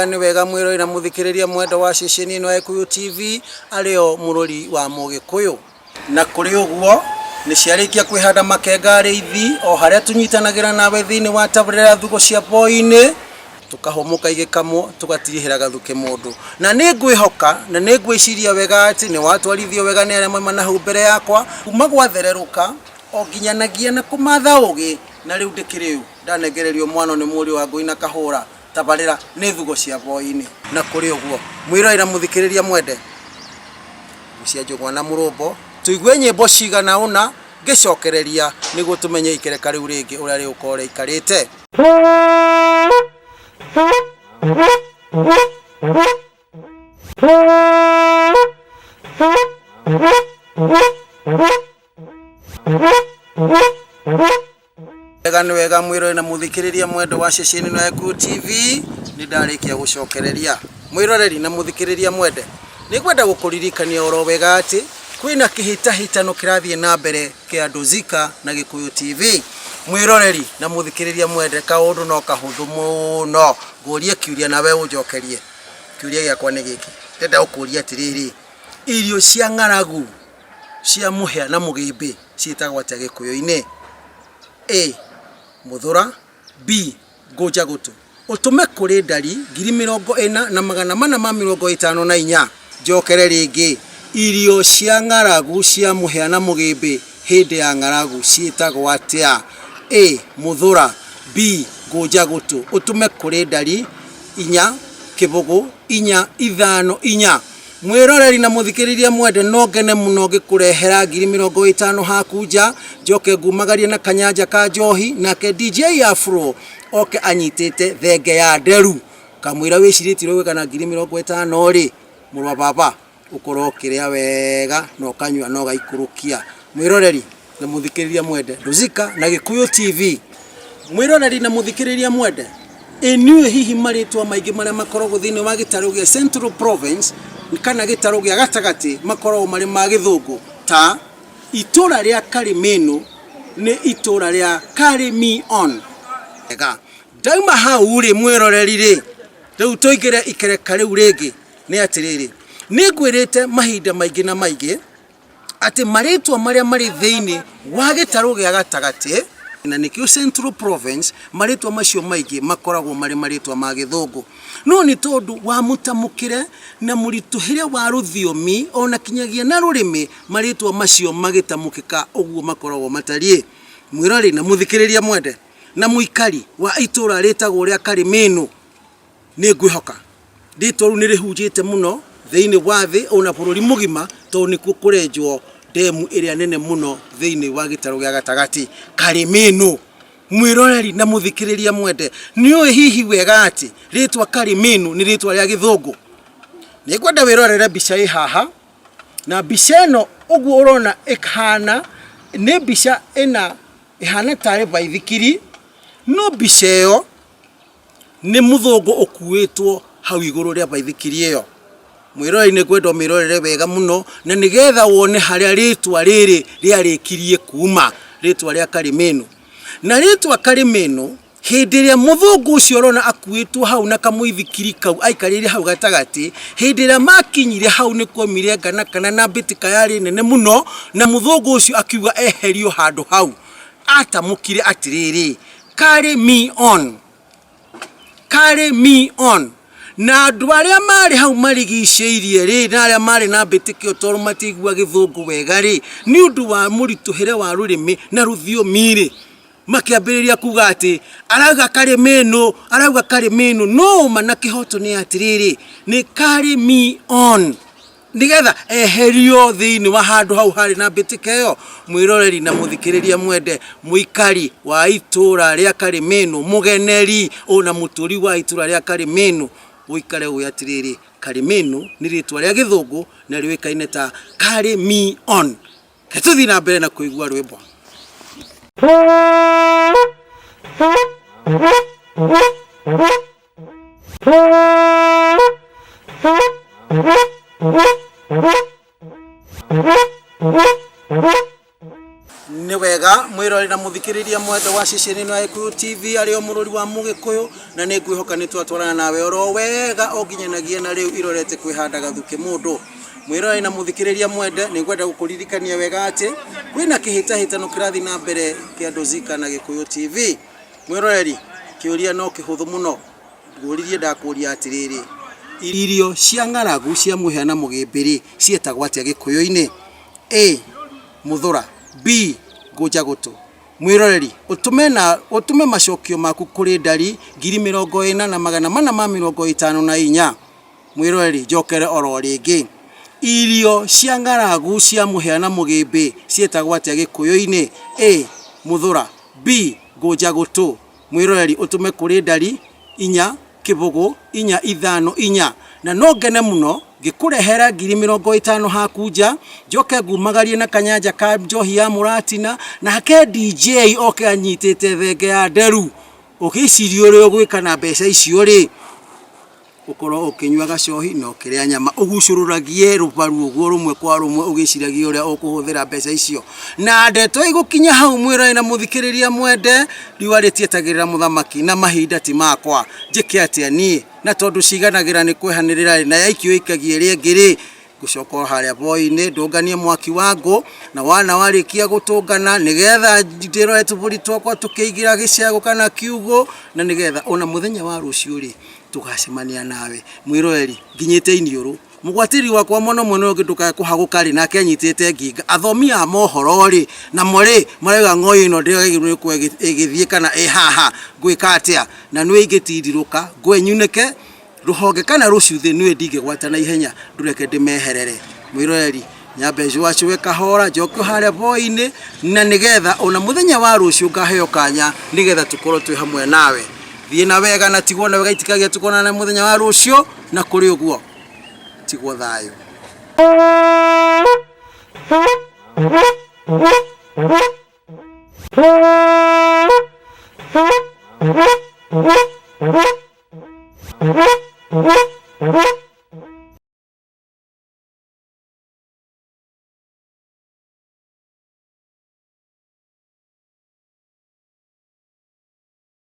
Ni wega mwiro ina muthikiriria mwenda wa ceceni ino ya Gikuyu TV ario murori wa Mugikuyu na kuri uguo ni ciarikia kwihanda makenga ariithi o haria tunyitanagira nawe thiini wa tabarira thugo cia boine tukahomuka igikamo tugatirihira gathuke mundu na ni ngwihoka na ni ngwiciria wega ati ni watwarithio wega ni aria mama na hau mbere yakwa kuma gwathereruka o nginyanagia na kumatha ugi na riu ndikiriu ndanegererio mwana ni muri wa Ngui na Kahura tabarira ni thugo cia boine na kuri uguo mwiro ira muthikiriria mwende cia Njuguna na Murumbo tuigue nyimbo cigana una ngicokereria niguo tumenye ikereka riu ringi uria riukore ikarite. Ni wega mwiro na muthikiriria mwendo wa ceceni no ya Gikuyu TV ni ndarikia gucokereria mwiroreri na muthikiriria mwende ni kwenda gukuririkania oro wega ati kwina kihitahitano kirathie na mbere kia Nduzika na Gikuyu TV mwiroreri na muthikiriria mwende kaundu no kahuthu muno nguria kiuria nawe unjokerie kiuria giakwa ni giki ndenda ukuria atiriri irio cia ng'aragu cia muhia na mugimbi ciitagwo atia Gikuyu-ini? A. Muthura. B. Ngoja gutu utume kuri ndari 40,454 njokere ringi irio cia ng'aragu cia muhia na mugimbi hindi ya ng'aragu ciitagwo atia? A. Muthura. B. Ngoja gutu utume kuri ndari 4,554 mwiroreri na muthikiriria mwende no ngene muno gikurehera 50,000 hakunja njoke ngumagarie na kanyanja ka njohi nake DJ Afro oke anyitite thenge ya nderu kamwira wiciritie rwe kana 50,000 ri murwa baba ukorwo kiria wega no kanywa no gaikurukia mwiroreri na muthikiriria mwende Nduzika na Gikuyu TV mwiroreri na muthikiriria mwende eniwe hihi maritwa maingi maria makoragwo thiini wa gitaru gia Central Province kana gitaru gia gatagati makoragwo mari ma githungu ta itura ria Karimenu ni itura ria Karimion ega daima hau ri mwiroreri ri riu toigire ikereka riu ringi ni atiriri ni ngwirite mahinda maingi na maingi ati maritwa maria mari thiini wa gitaru gia gatagati na nikio Central Province maritwa macio maingi makoragwo mari maritwa ma githungu no ni tondu wa mutamukire na murituhire wa ruthiomi ona kinyagia na rurimi maritwa macio magitamukika uguo makoragwo matarie mwirori na muthikiriria mwende na muikari wa itura ritagwo ria Karimenu ni ngwihoka ritoru ni rihunjite muno thiini wa thi ona bururi mugima to ni kurenjwo demu iria nene muno thiini wa gitaru gia gatagati Karimenu mwiroreri na muthikiriria mwende niwe hihi wega ati ritwa Karimenu ni ritwa ria githungu ni kwenda wirorere mbica haha na mbica eno uguo urona ikana ni mbica ina ihana tare baithikiri no mbica iyo ni muthungu ukuitwo hau iguru ria baithikiri iyo mwiroreri ni kwenda mirorere wega muno na nigetha wone haria ritwa riri riarikirie kuma ritwa ria Karimenu na ritwa Karimenu hindi ria muthungu ucio rona akuitwo hau na kamuithikiri kau aikarire hau gatagati hindi ria makinyire hau ni komire ngana kana na bitika yari nene muno na muthungu ucio akiuga eherio handu hau atamukire atiriri Karimion na andu aria mari hau marigiceirie ri na aria mari na bitikio toru matigua githungu wega ri ni undu wa murituhire wa rurimi na ruthiomi ri makiambiriria kuga ati arauga Karimenu no mana kihoto ni atiriri ni Karimion nigetha eherio thiini wa handu hau hari na bitikio mwiroreri na muthikiriria mwende muikari wa itura ria Karimenu mugeneri ona muturi wa itura ria Karimenu uikare uyu atiriri Karimenu ni ritwa ria githungu na riwikaine ta Karimion ketuthi na mbere na kuigua rwimbo. Ni wega mwirori na muthikiriria mwete wa ceceni ino ya Gikuyu TV ario mururi wa Mugikuyu na ni ngwihoka ni twatwarana nawe oro wega oginyanagia na riu irorete kwihanda gathuke mundu mwirori na muthikiriria mwende ni ngwenda gukuririkania wega ati kwina kihitahitano kirathi na mbere kia Nduzika na Gikuyu TV mwirori kiuria no kihuthu muno nguririe ndakuria atiriri irio cia ng'aragu cia muhia na mugimbiri cietagwo atia Gikuyu-ini A muthura B gojagoto mwiroreri utume macokio maku kuri ndari 40,454 mwiroreri jokere oro ringi irio cia ng'aragu cia muhia na mugimbi cietagwo atia Gikuyu-ini A muthura B gojagoto mwiroreri utume kuri ndari 4,454 na no ngene muno gikurehera 50,000 hakuja njoke ngumagarie na kanyanja ka njohi ya muratina na ke DJ oke anyitete thenge ya nderu ukicirio ri gwika na mbeca icio ri ukoro ukinywa gacohi no kiria nyama ugucururagie rubaru uguo rumwe kwa rumwe ugiciragia uria ukuhuthira mbeca icio na ndeto igukinya hau mwira na muthikiriria mwende riwa ritietagirira muthamaki na mahinda ti makwa njike atia nie na tondu ciganagira ni kwehanirira na yaikio ikagie ri ngiri gucoka haria boy-ini ndunganie mwaki wangu na wana warikia gutungana nigetha ndiro etuburi twakwa tukiigira gicago kana kiugo na nigetha ona muthenya wa rucio ri tugacemania nawe mwiroreri nginyite iniuru mugwatiri wakwa mono mono ngiduka kuhaguka ri nake anyitite nginga athomi a mohoro ri na muri marega ngoyo ino ndigagirwe kwegithie kana haha gwika atia na nwe ingitindiruka ngwenyuneke ruhonge kana rucuthe nwe ndingegwata na ihenya ndureke ndimeherere mwiroreri nyambe jwacu we kahora njokio haria boy-ini na nigetha ona muthenya wa rucio ngaheo kanya nigetha tukorwo twi hamwe nawe thie na wega na tigwo na wega itikagia tukona na muthenya wa rucio na kuri uguo tigwo thayo